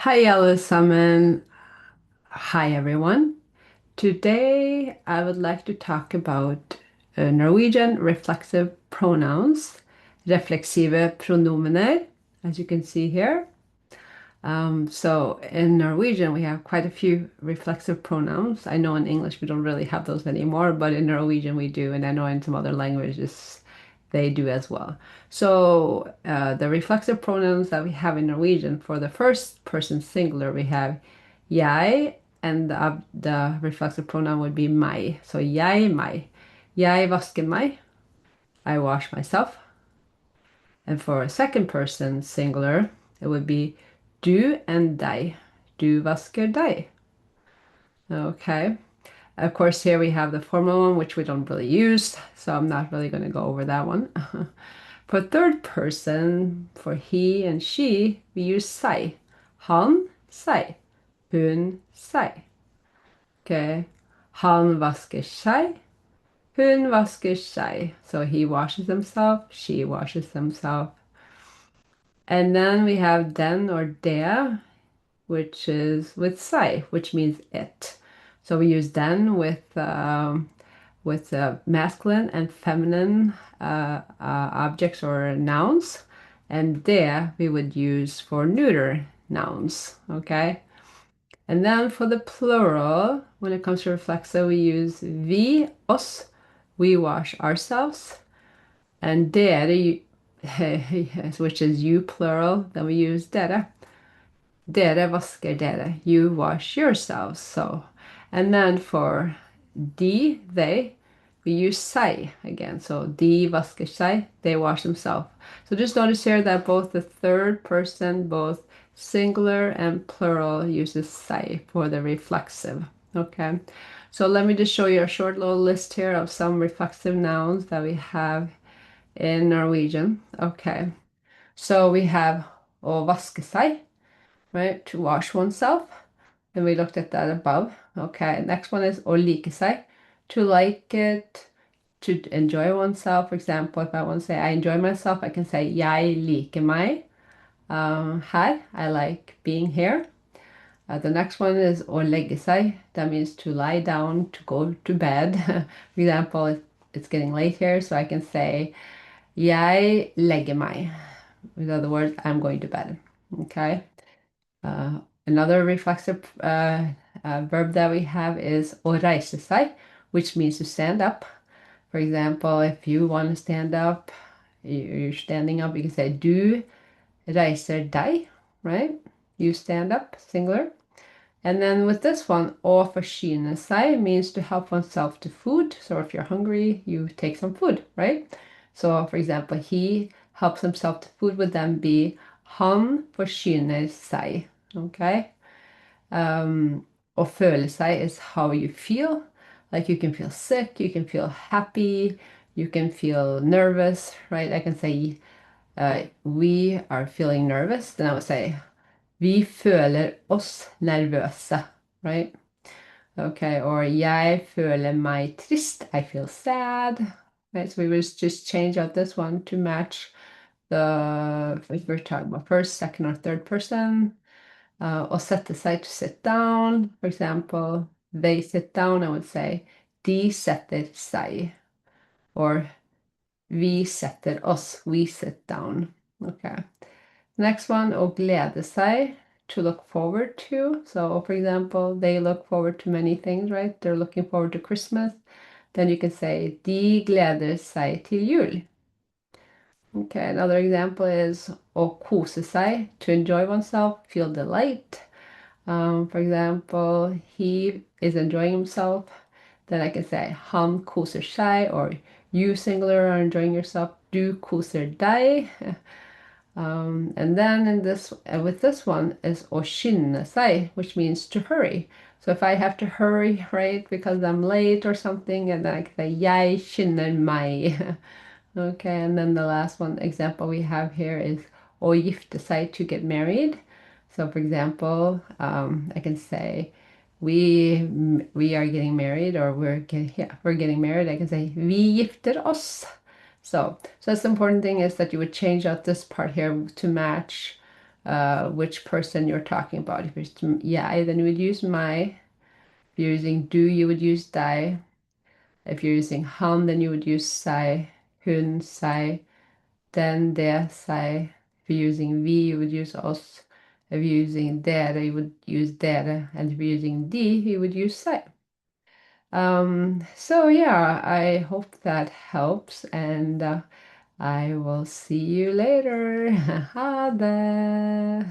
Hi, allesammans. Hi, everyone. Today, I would like to talk about Norwegian reflexive pronouns, reflexive pronomener, as you can see here. So in Norwegian, we have quite a few reflexive pronouns. I know in English we don't really have those anymore, but in Norwegian we do, and I know in some other languages they do as well. So the reflexive pronouns that we have in Norwegian for the first person singular, we have jeg, and the reflexive pronoun would be meg. So jeg, meg. Jeg vasker meg. I wash myself. And for a second person singular, it would be du and deg. Du vasker deg. Okay. Of course, here we have the formal one, which we don't really use, so I'm not really going to go over that one. For third person, for he and she, we use seg. Han, seg. Hun, seg. Okay. Han vasker seg. Hun vasker seg. So he washes himself, she washes himself. And then we have den or det, which is with sai, which means it. So we use den with masculine and feminine objects or nouns, and det we would use for neuter nouns. Okay. And then for the plural, when it comes to reflexive, we use vi, oss, we wash ourselves, and dere, which is you plural, then we use dere. Dere vasker dere. You wash yourselves. So, and then for they, we use seg again. So de vasker seg, they wash themselves. So just notice here that both the third person, both singular and plural, uses seg for the reflexive. Okay. So let me just show you a short little list here of some reflexive nouns that we have in Norwegian. Okay. So we have å vaske seg, right? To wash oneself. And we looked at that above. Okay, next one is å like seg. To like it, to enjoy oneself. For example, if I want to say I enjoy myself, I can say jeg liker meg. Her, I like being here. The next one is å legge seg. That means to lie down, to go to bed. For example, it's getting late here, so I can say jeg legger meg. In other words, I'm going to bed. Okay. Another reflexive verb that we have is å reise seg, which means to stand up. For example, if you want to stand up, you're standing up, you can say du reiser deg, right? You stand up, singular. And then with this one, å forsyne seg means to help oneself to food. So if you're hungry, you take some food, right? So for example, he helps himself to food would then be han forsyner seg. Okay. Å føle seg is how you feel. Like you can feel sick, you can feel happy, you can feel nervous, right? I can say we are feeling nervous. Then I would say vi føler oss nervøse, right? Okay, or jeg føler meg trist. I feel sad. Right, so we will just change out this one to match if we're talking about first, second, or third person. Å sette seg, to sit down. For example, they sit down, I would say de setter seg. Or vi setter oss, we sit down. Okay. Next one, å glede seg, to look forward to. So for example, they look forward to many things, right? They're looking forward to Christmas. Then you can say de gleder seg til jul. Okay, another example is å kose seg, to enjoy oneself, feel delight. For example, he is enjoying himself. Then I can say han koser seg, or you singular are enjoying yourself. Du koser deg. And then with this one is å skynde seg, which means to hurry. So if I have to hurry, right, because I'm late or something, and then I can say jeg skynder meg. Okay, and then the last one example we have here is å gifte seg, to get married. So for example, I can say we are getting married, or we're getting married. I can say vi gifter oss. So that's the important thing, is that you would change out this part here to match which person you're talking about. If it's jeg, then you would use my. If you're using du, you would use deg. If you're using han, then you would use seg, hun, seg, den, det, seg. If you're using vi, you would use oss. If you're using dere, you would use dere. And if you're using de, you would use seg. So yeah, I hope that helps, and I will see you later. Ha det!